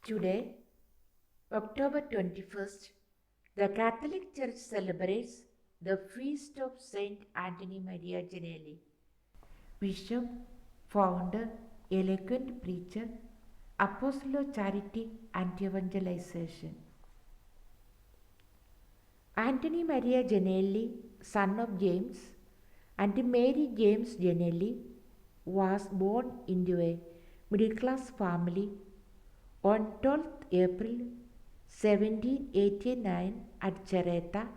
Today, October 21st, the Catholic Church celebrates the feast of Saint Anthony Maria Gianelli, bishop, founder, eloquent preacher, apostle of charity and evangelization. Anthony Maria Gianelli, son of James and Mary James Gianelli, was born into a middle-class family on 12th April 1789 at Cereta,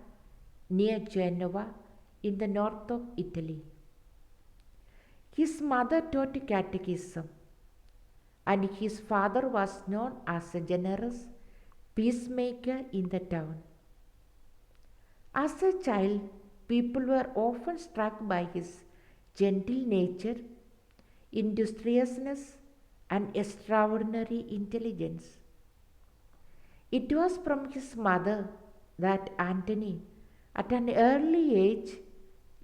near Genoa, in the north of Italy. His mother taught catechism, and his father was known as a generous peacemaker in the town. As a child, people were often struck by his gentle nature, industriousness, and extraordinary intelligence. It was from his mother that Anthony, at an early age,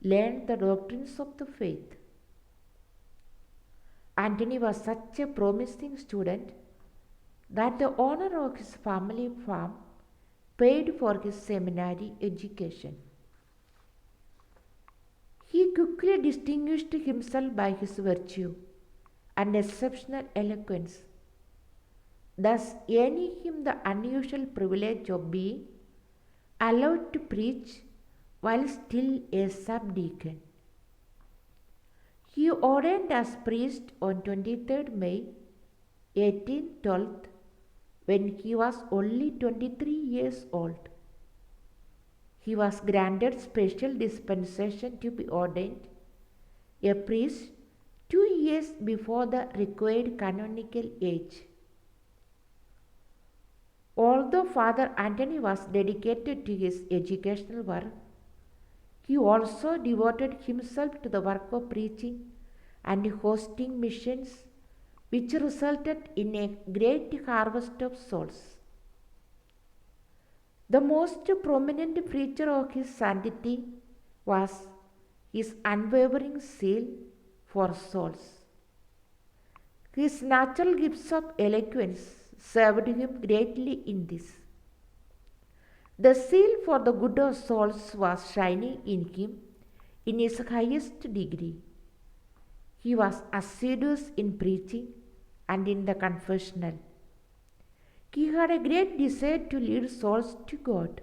learned the doctrines of the faith. Anthony was such a promising student that the owner of his family farm paid for his seminary education. He quickly distinguished himself by his virtue and exceptional eloquence, thus earning him the unusual privilege of being allowed to preach while still a subdeacon. He ordained as priest on 23rd May 1812 when he was only 23 years old. He was granted special dispensation to be ordained a priest 2 years before the required canonical age. Although Father Anthony was dedicated to his educational work, he also devoted himself to the work of preaching and hosting missions, which resulted in a great harvest of souls. The most prominent feature of his sanctity was his unwavering zeal for souls. His natural gifts of eloquence served him greatly in this. The zeal for the good of souls was shining in him in his highest degree. He was assiduous in preaching and in the confessional. He had a great desire to lead souls to God.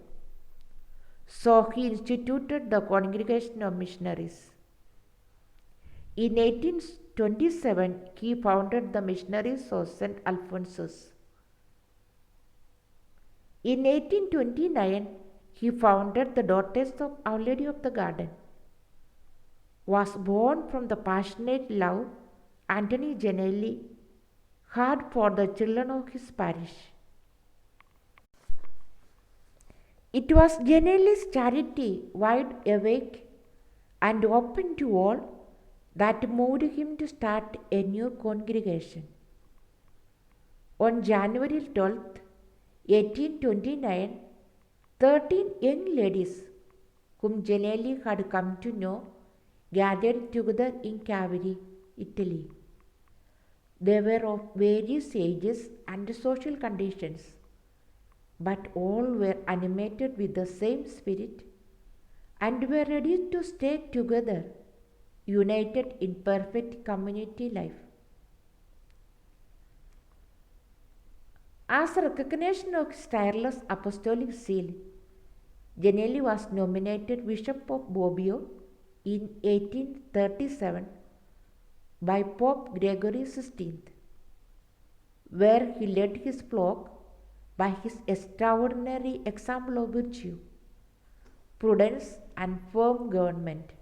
So he instituted the Congregation of Missionaries. In 1827, he founded the Missionaries of St. Alphonsus. In 1829, he founded the Daughters of Our Lady of the Garden. Was born from the passionate love Anthony Gianelli had for the children of his parish. It was Gianelli's charity, wide awake and open to all, that moved him to start a new congregation. On January 12th, 1829, 13 young ladies whom Gianelli had come to know gathered together in Caveri, Italy. They were of various ages and social conditions, but all were animated with the same spirit and were ready to stay together, united in perfect community life. As a recognition of his tireless apostolic zeal, Gianelli was nominated Bishop of Bobbio in 1837 by Pope Gregory XVI, where he led his flock by his extraordinary example of virtue, prudence, and firm government.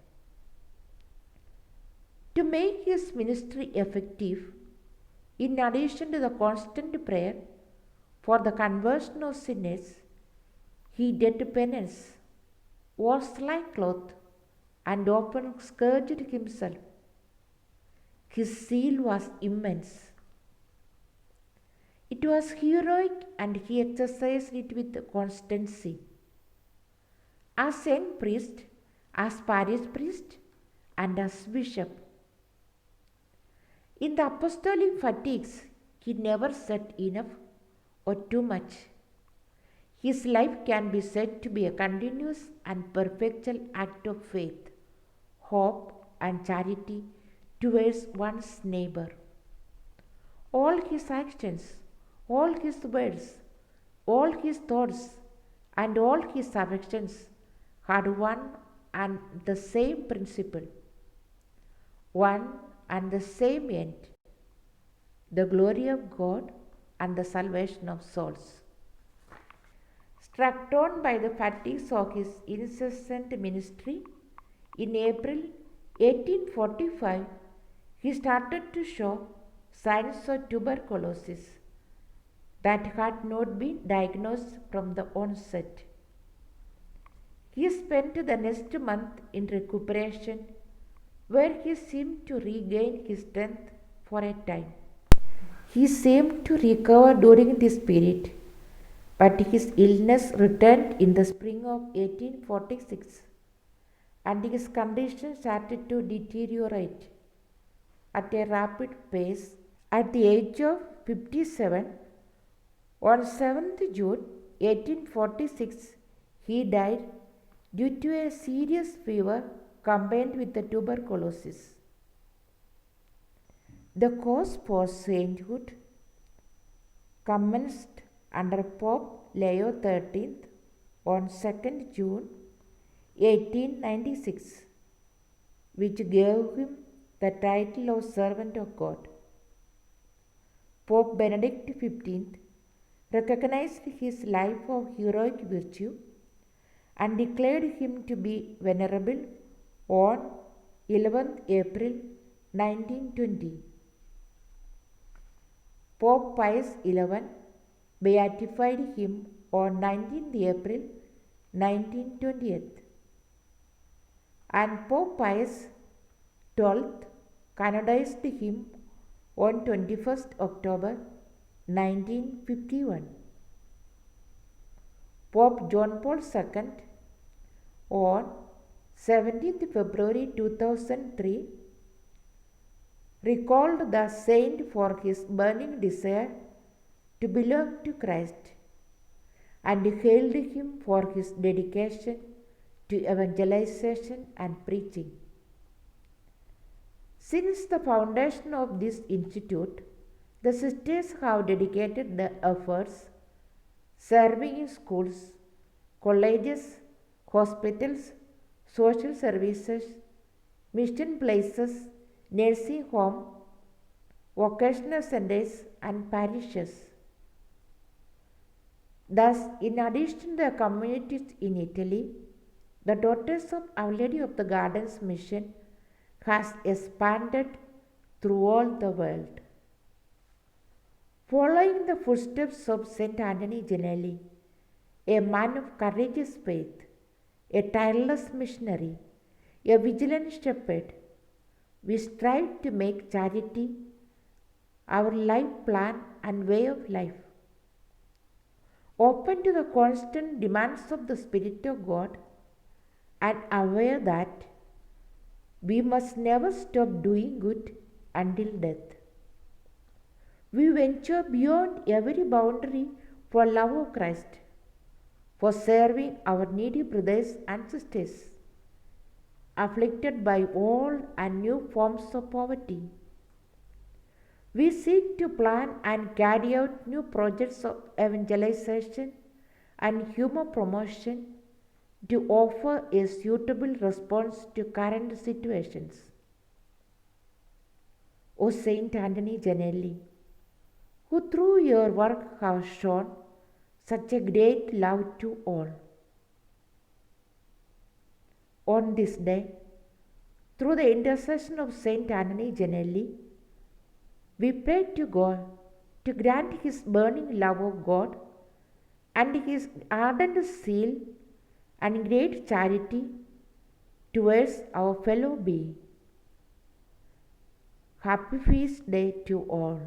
To make his ministry effective, in addition to the constant prayer for the conversion of sinners, he did penance, wore sackcloth, and often scourged himself. His zeal was immense. It was heroic, and he exercised it with constancy. As young priest, as parish priest, and as bishop. In the apostolic fatigues, he never said enough or too much. His life can be said to be a continuous and perpetual act of faith, hope, and charity towards one's neighbor. All his actions, all his words, all his thoughts, and all his affections had one and the same principle, one and the same end, the glory of God and the salvation of souls. Struck down by the fatigues of his incessant ministry, in April 1845 he started to show signs of tuberculosis that had not been diagnosed from the onset. He spent the next month in recuperation, where he seemed to regain his strength for a time. He seemed to recover during this period, but his illness returned in the spring of 1846 and his condition started to deteriorate at a rapid pace. At the age of 57, on 7th June 1846, he died due to a serious fever combined with the tuberculosis. The course for sainthood commenced under Pope Leo XIII on 2nd June 1896, which gave him the title of Servant of God. Pope Benedict XV recognized his life of heroic virtue and declared him to be venerable on 11th April 1920. Pope Pius XI beatified him on 19th April 1928, and Pope Pius XII canonized him on 21st October 1951. Pope John Paul II on 17th February 2003 recalled the saint for his burning desire to belong to Christ and hailed him for his dedication to evangelization and preaching. Since the foundation of this institute, the sisters have dedicated their efforts serving in schools, colleges, hospitals, social services, mission places, nursing homes, vocational centers, and parishes. Thus, in addition to the communities in Italy, the Daughters of Our Lady of the Gardens mission has expanded throughout the world. Following the footsteps of St. Anthony GIANELLI, a man of courageous faith, a tireless missionary, a vigilant shepherd, we strive to make charity our life plan and way of life, open to the constant demands of the Spirit of God and aware that we must never stop doing good until death. We venture beyond every boundary for love of Christ, for serving our needy brothers and sisters, afflicted by old and new forms of poverty. We seek to plan and carry out new projects of evangelization and human promotion to offer a suitable response to current situations. O Saint Anthony GIANELLI, who through your work have shown such a great love to all. On this day, through the intercession of Saint Anthony GIANELLI, we pray to God to grant his burning love of God and his ardent zeal and great charity towards our fellow being. Happy feast day to all.